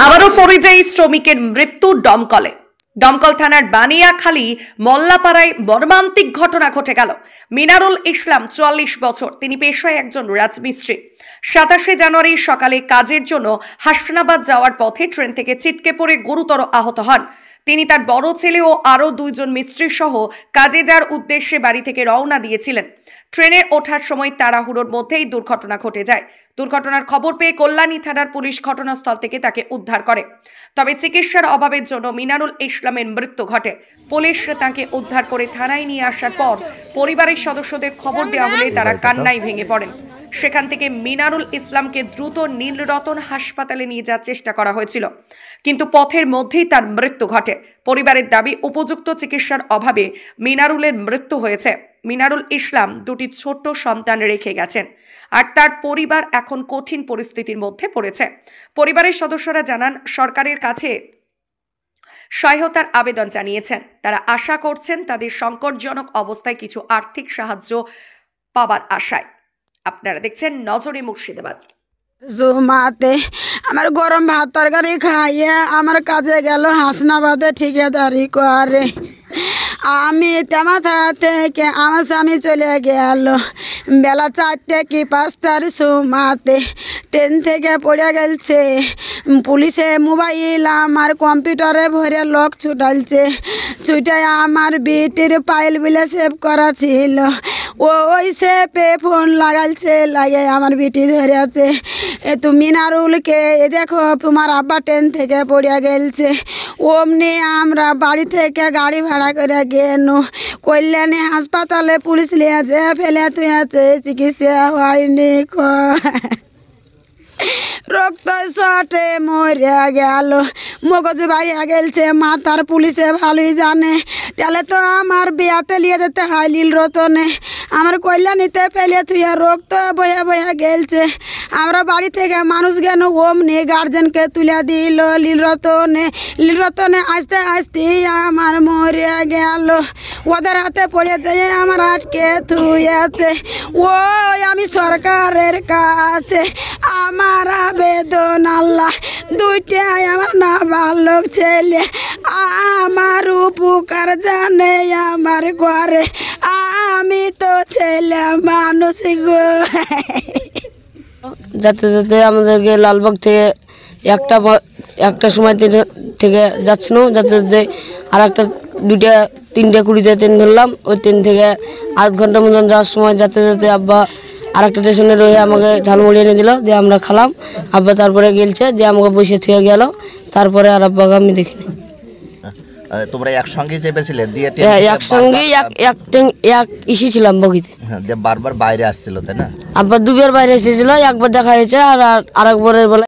আবারও পরিযায়ী শ্রমিকের মৃত্যু দমকলে। দমকল থানার বানিয়াখালী মল্লাপাড়ায় মর্মান্তিক ঘটনা ঘটে গেল। মিনারুল ইসলাম ৪৪ বছর, তিনি পেশায় একজন রাজমিস্ত্রি। ২৭শে জানুয়ারি সকালে কাজের জন্য হাসনাবাদ যাওয়ার পথে ট্রেন থেকে ছিটকে পড়ে গুরুতর আহত হন। তিনি তার বড় ছেলে ও আরও ২ জন মিস্ত্রি সহ কাজে যাওয়ার উদ্দেশ্যে বাড়ি থেকে রওনা দিয়েছিলেন। ট্রেনে ওঠার সময় তাড়াহুড়োর মধ্যেই দুর্ঘটনা ঘটে যায়। দুর্ঘটনার খবর পেয়ে কল্যাণী থানার পুলিশ ঘটনাস্থল থেকে তাকে উদ্ধার করে। তবে চিকিৎসার অভাবের জন্য মিনারুল ইসলামের মৃত্যু ঘটে। পুলিশ তাকে উদ্ধার করে থানায় নিয়ে আসার পর পরিবারের সদস্যদের খবর দেওয়া হলে তারা কান্নায় ভেঙে পড়েন। সেখান থেকে মিনারুল ইসলামকে দ্রুত নীলরতন হাসপাতালে নিয়ে যাওয়ার চেষ্টা করা হয়েছিল, কিন্তু পথের মধ্যেই তার মৃত্যু ঘটে। পরিবারের দাবি, উপযুক্ত চিকিৎসার অভাবে মিনারুলের মৃত্যু হয়েছে। মিনারুল ইসলাম 2টি ছোট্ট সন্তান রেখে গেছেন, আর তার পরিবার এখন কঠিন পরিস্থিতির মধ্যে পড়েছে। পরিবারের সদস্যরা জানান, সরকারের কাছে সহায়তার আবেদন জানিয়েছেন। তারা আশা করছেন তাদের সংকটজনক অবস্থায় কিছু আর্থিক সাহায্য পাবার আশায়। আপনারা দেখছেন নজরে মুর্শিদাবাদ। জুমাতে আমার গরম ভাত তরকারি খাইয়ে আমার কাজে গেল হাসনাবাদে ঠিকাদারি করে। আমি তেমাথা থেকে আমার স্বামী চলে গেল বেলা 4টে কি 5টার সময়তে। ট্রেন থেকে পড়ে গেছে, পুলিশে মোবাইল আমার কম্পিউটারে ভরে লক ছুটালছে। ছুটে আমার বিটির ফাইল বিলে সেভ করা ছিল, ওই সেপে ফোন লাগাইছে, লাগে আমার বিটি ধরে আছে। তুমি মিনারুলকে দেখো, তোমার আব্বা ট্রেন থেকে পড়ে গেছে। অমনি আমরা বাড়ি থেকে গাড়ি ভাড়া করে গেল কল্যাণী হাসপাতালে। পুলিশ নিয়ে যে ফেলে তুইছে, চিকিৎসা হয়নি, রক্ত শটে মরে গেল, মগজ বাইরে গেলছে মাথার। পুলিশে ভালোই জানে, তাহলে তো আমার বিয়াতে নিয়ে যেতে হয় নীলরতনে। আমার কল্যাণীতে ফেলে তুইয়া রক্ত বয়ে বয়ে গেলছে। আমরা বাড়ি থেকে মানুষ গেল, অমনি গার্জেনকে তুলে দিল নীলরতনে। আসতে আসতে আমার মরে গেল, ওদের হাতে পড়ে যেয়ে আমার আটকে থুয়েছে। ওই আমি সরকারের কাছে আমার আবেদন, আল্লাহ দুইটাই আমার নাবালক ছেলে, আমার উপকার জানে আমার ঘরে, আমি তো ছেলে মানুষ গো। যেতে যেতে আমাদেরকে লালবাগ থেকে একটা সময় থেকে যাচ্ছিল, যেতে যেতে আর একটা 2:03-2:20 ট্রেন ধরলাম। ওই ট্রেন থেকে আধ ঘন্টার মতন যাওয়ার সময় যেতে যেতে আব্বা আর একটা স্টেশনে রয়ে আমাকে ঝালমুড়ি এনে দিল, যে আমরা খালাম। আব্বা তারপরে গেলছে, যে আমাকে বসে থুয়ে গেল। তারপরে আর আব্বাকে আমি দেখিনি। তোমরা একসঙ্গে চেপেছিলে? একসঙ্গে এক ইসি ছিলাম বগিতে। বারবার বাইরে আসছিল, তাই না? আব্বা 2বার বাইরে এসেছিল, একবার দেখা হয়েছে, আর আরেকবারের বেলা